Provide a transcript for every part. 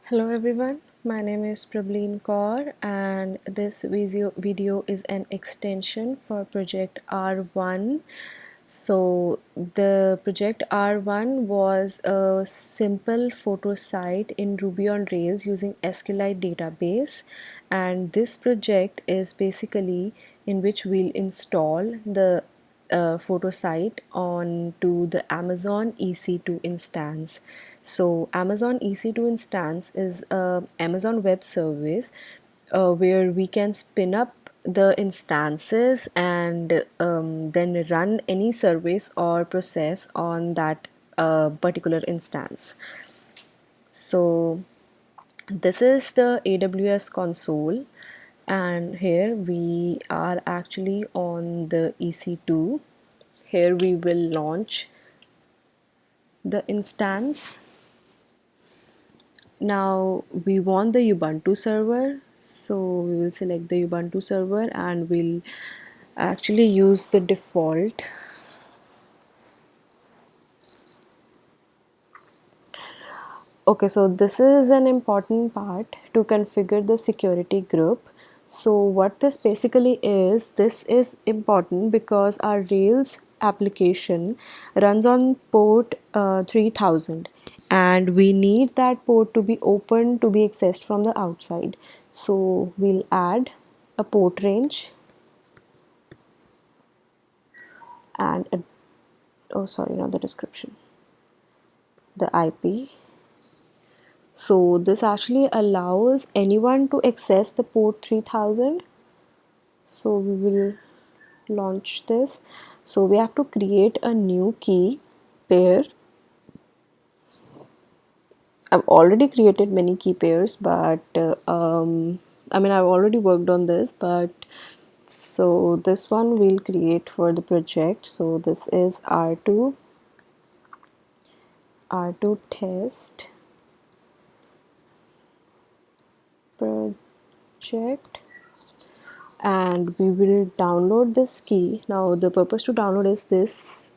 Hello everyone, my name is Prabhleen Kaur and this video is an extension for Project R1. So the Project R1 was a simple photo site in Ruby on Rails using SQLite database, and this project is basically in which we'll install the photo site onto the Amazon EC2 instance. So Amazon EC2 instance is a Amazon Web Service where we can spin up the instances and then run any service or process on that particular instance. So this is the AWS console, and here we are actually on the EC2. Here we will launch the instance. Now we want the Ubuntu server, so we will select the Ubuntu server and we'll actually use the default. Okay, so this is an important part to configure the security group. So what this basically is, this is important because our Rails application runs on port 3000 and we need that port to be open to be accessed from the outside. So we'll add a port range and oh sorry, not the description, the IP. So this actually allows anyone to access the port 3000. So we will launch this. So we have to create a new key pair. I've already created many key pairs, but I mean I've already worked on this, but so this one we'll create for the project. So this is R2 test project, and we will download this key. Now the purpose to download is this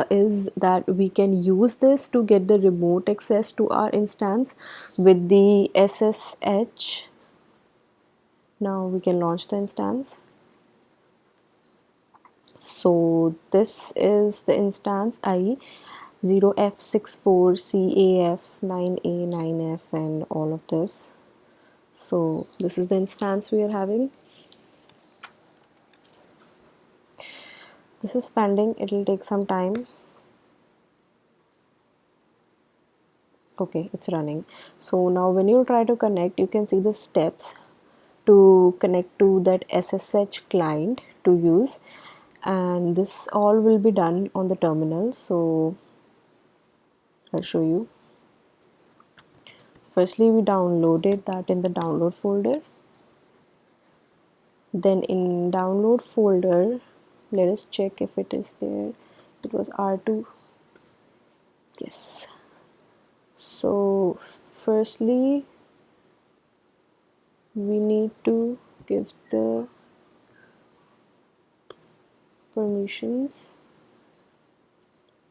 is that we can use this to get the remote access to our instance with the SSH. Now we can launch the instance. So this is the instance IE 0F64CAF9A9F and all of this. So this is the instance we are having. This is pending, it will take some time. Okay, it's running. So now when you try to connect, you can see the steps to connect to that SSH client to use, and this all will be done on the terminal. So I'll show you. Firstly, we downloaded that in the download folder. Then in download folder, let us check if it is there. It was R2. Yes. So firstly, we need to give the permissions,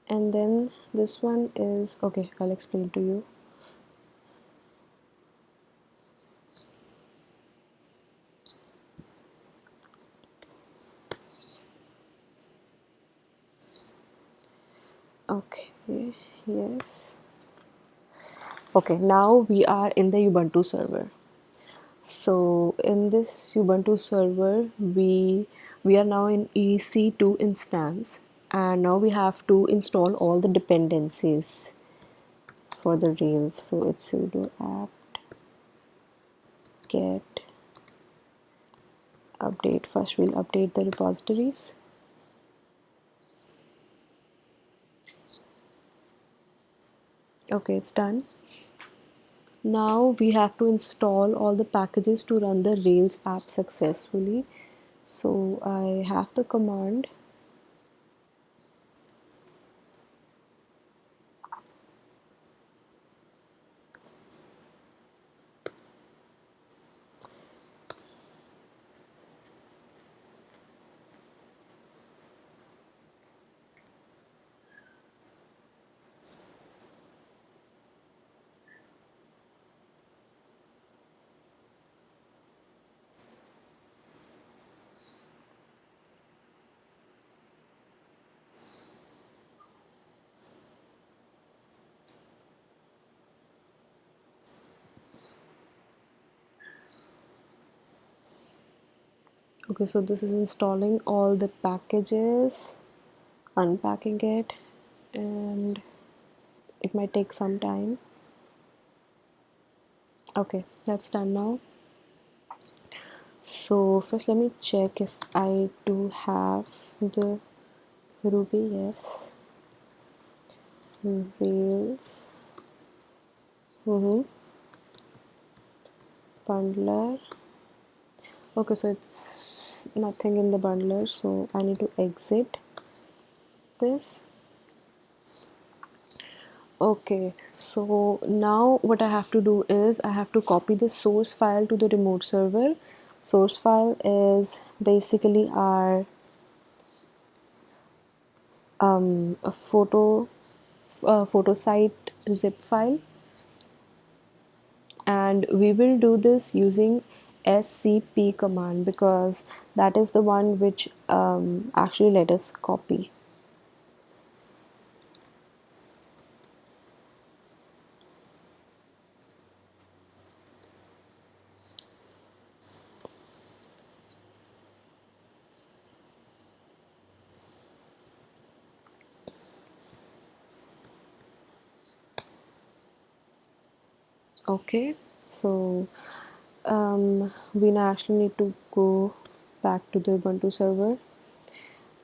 and then this one is okay. I'll explain to you. Okay, yes. Okay, now we are in the Ubuntu server. So in this Ubuntu server, we are now in EC2 instance, and now we have to install all the dependencies for the Rails. So it's sudo apt get update. First we'll update the repositories. Okay, it's done. Now we have to install all the packages to run the Rails app successfully. So I have the command Okay, so this is installing all the packages, unpacking it, and it might take some time. Okay, that's done now. So first let me check if I do have the Ruby. Yes. Rails. Bundler. Okay, so it's nothing in the bundler, so I need to exit this. Okay, so now what I have to do is I have to copy the source file to the remote server. Source file is basically our a photo site zip file, and we will do this using scp command because that is the one which actually let us copy. Okay, so we now actually need to go back to the Ubuntu server.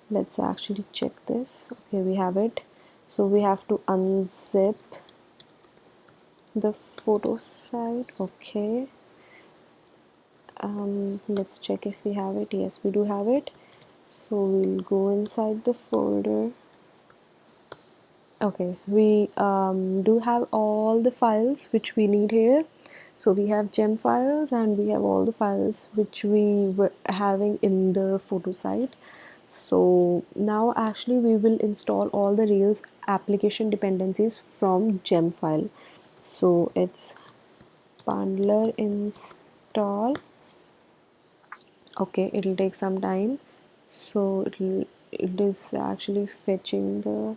Let's actually check this. Okay, we have it. So we have to unzip the photo site. Okay, let's check if we have it. Yes, we do have it. So we'll go inside the folder. Okay, we do have all the files which we need here. So we have gem files and we have all the files which we were having in the photo site. So now actually we will install all the Rails application dependencies from gem file. So it's bundler install. Okay, it'll take some time. So it is actually fetching the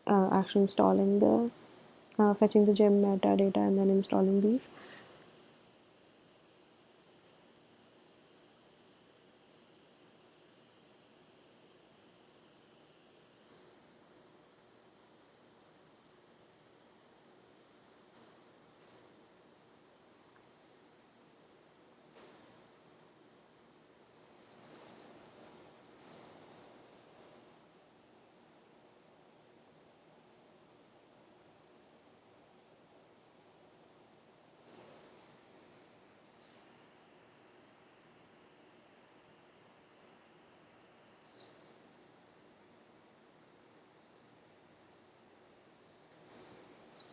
actually installing the fetching the gem metadata and then installing these.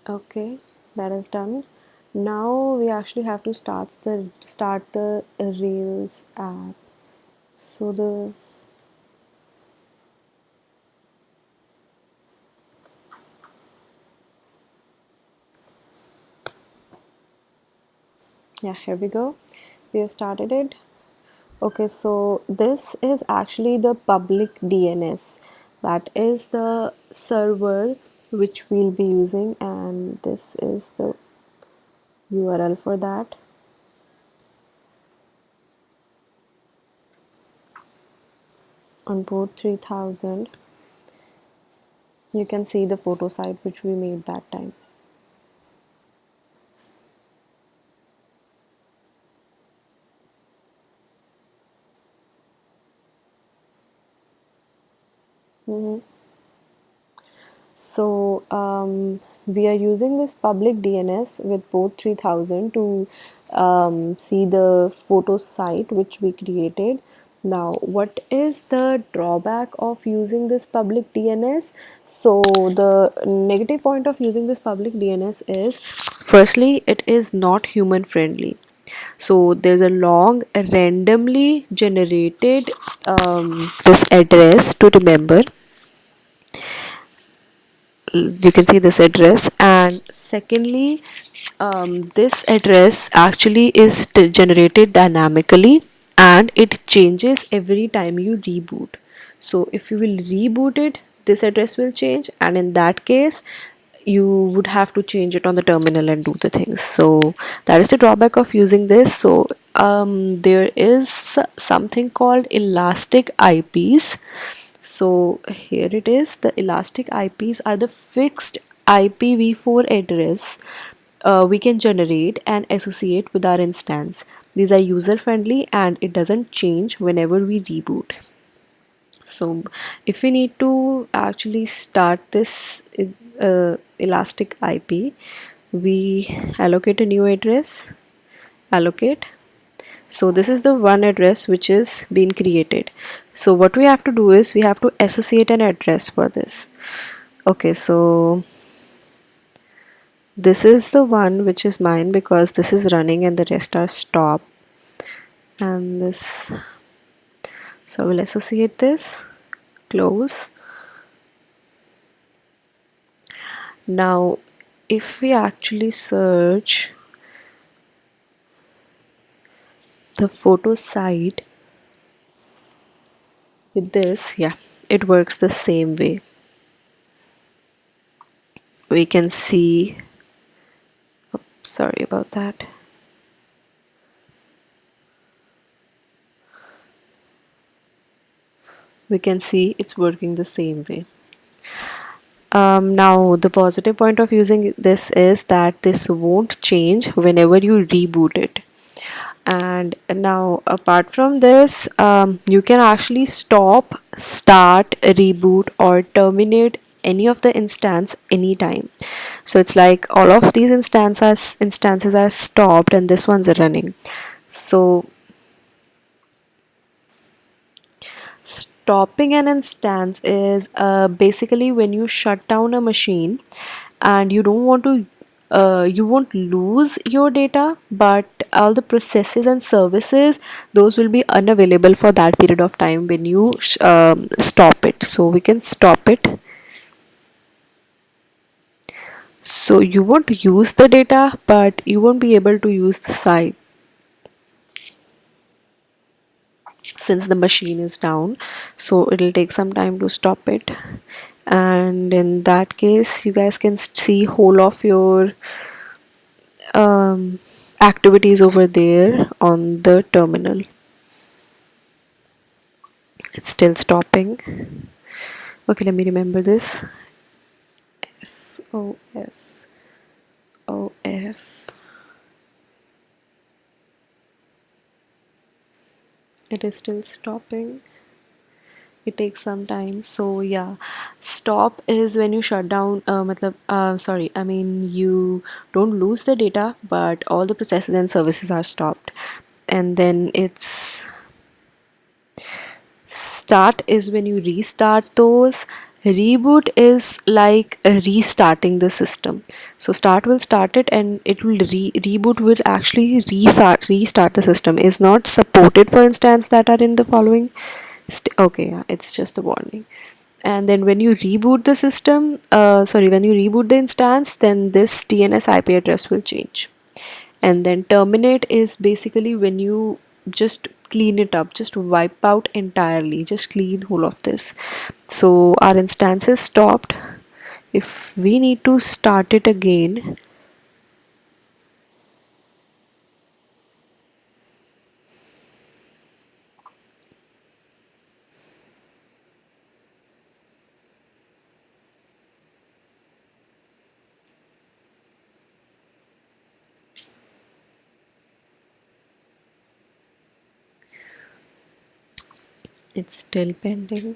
Okay, that is done. Now we actually have to start the Rails app. So the yeah, here we go. We have started it. Okay, so this is actually the public DNS. That is the server which we'll be using, and this is the URL for that. On port 3000, you can see the photo site which we made that time. So we are using this public DNS with port 3000 to see the photo site which we created. Now, what is the drawback of using this public DNS? So the negative point of using this public DNS is, firstly, it is not human friendly. So there's a long randomly generated this address to remember. You can see this address, and secondly, this address actually is generated dynamically and it changes every time you reboot. So if you will reboot it, this address will change, and in that case you would have to change it on the terminal and do the things. So that is the drawback of using this. So there is something called elastic IPs. So here it is. The elastic IPs are the fixed IPv4 address we can generate and associate with our instance. These are user friendly and it doesn't change whenever we reboot. So if we need to actually start this elastic IP, we allocate a new address, allocate. So this is the one address which is being created. So what we have to do is we have to associate an address for this. Okay, so this is the one which is mine because this is running and the rest are stop. And this, so we'll associate this, close. Now if we actually search the photo site with this, yeah, it works the same way. We can see, oh, sorry about that. We can see it's working the same way. Now the positive point of using this is that this won't change whenever you reboot it. And now apart from this, you can actually stop, start, reboot or terminate any of the instance anytime. So it's like all of these instances are stopped and this one's running. So stopping an instance is basically when you shut down a machine and you don't want to you won't lose your data, but all the processes and services, those will be unavailable for that period of time when you stop it. So we can stop it. So you won't use the data, but you won't be able to use the site since the machine is down. So it'll take some time to stop it, and in that case you guys can see whole of your um, activities over there on the terminal. It's still stopping. Okay, let me remember this. F-O-F-O-F. It is still stopping. It takes some time. So yeah, stop is when you shut down sorry, I mean you don't lose the data, but all the processes and services are stopped. And then it's start is when you restart those. Reboot is like restarting the system. So start will start it and it will reboot will actually restart the system. Is not supported for instance that are in the following okay, yeah, it's just a warning. And then when you reboot the system, when you reboot the instance, then this DNS IP address will change. And then terminate is basically when you just clean it up, just wipe out entirely, just clean whole of this. So our instance is stopped. If we need to start it again, it's still pending.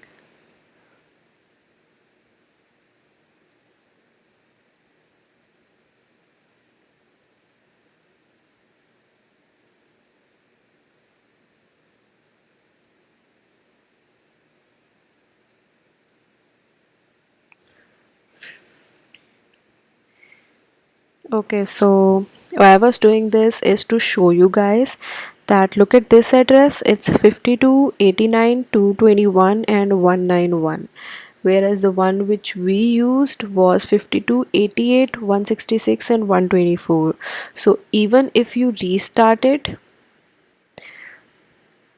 Okay, so why I was doing this is to show you guys that look at this address, it's 52, 89, 221 and 191, whereas the one which we used was 52, 88, 166 and 124. So even if you restart it,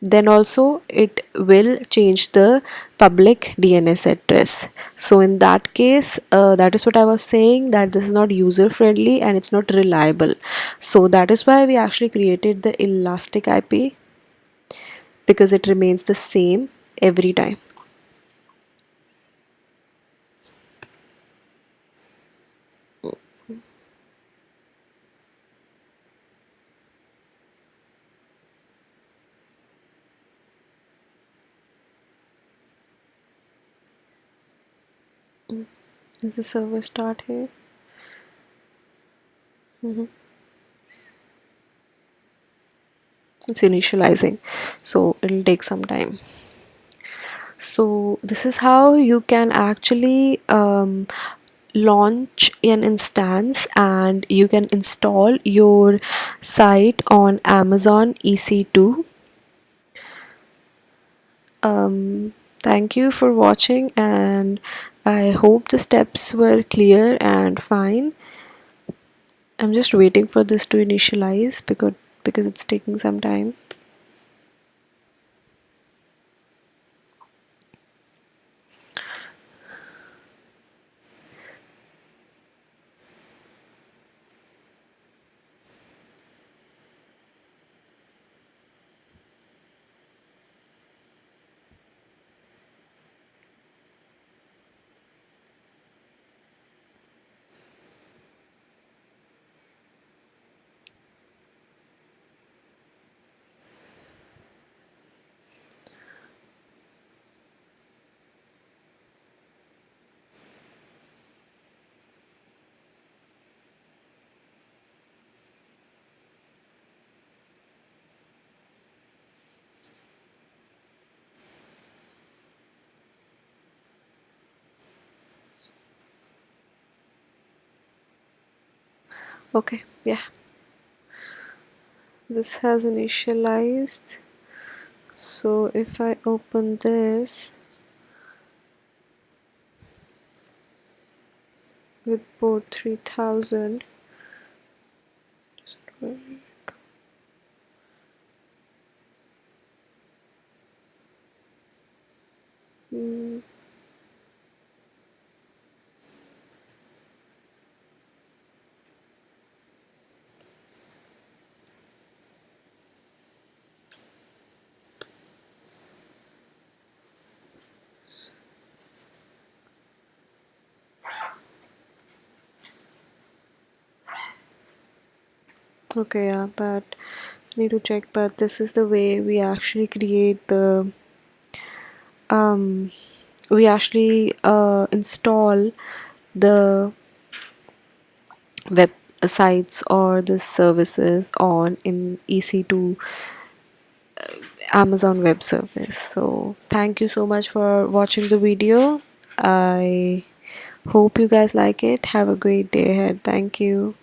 then also it will change the public DNS address. So in that case, that is what I was saying, that this is not user friendly and it's not reliable. So that is why we actually created the elastic IP, because it remains the same every time. Does the server start here? It's initializing, so it'll take some time. So this is how you can actually launch an instance and you can install your site on Amazon EC2. Thank you for watching, and I hope the steps were clear and fine. I'm just waiting for this to initialize because it's taking some time. Okay, yeah, this has initialized. So if I open this with port 3000, okay, yeah, but need to check. But this is the way we actually create the we actually install the websites or the services on in EC2 Amazon Web Service. So thank you so much for watching the video. I hope you guys like it. Have a great day ahead. Thank you.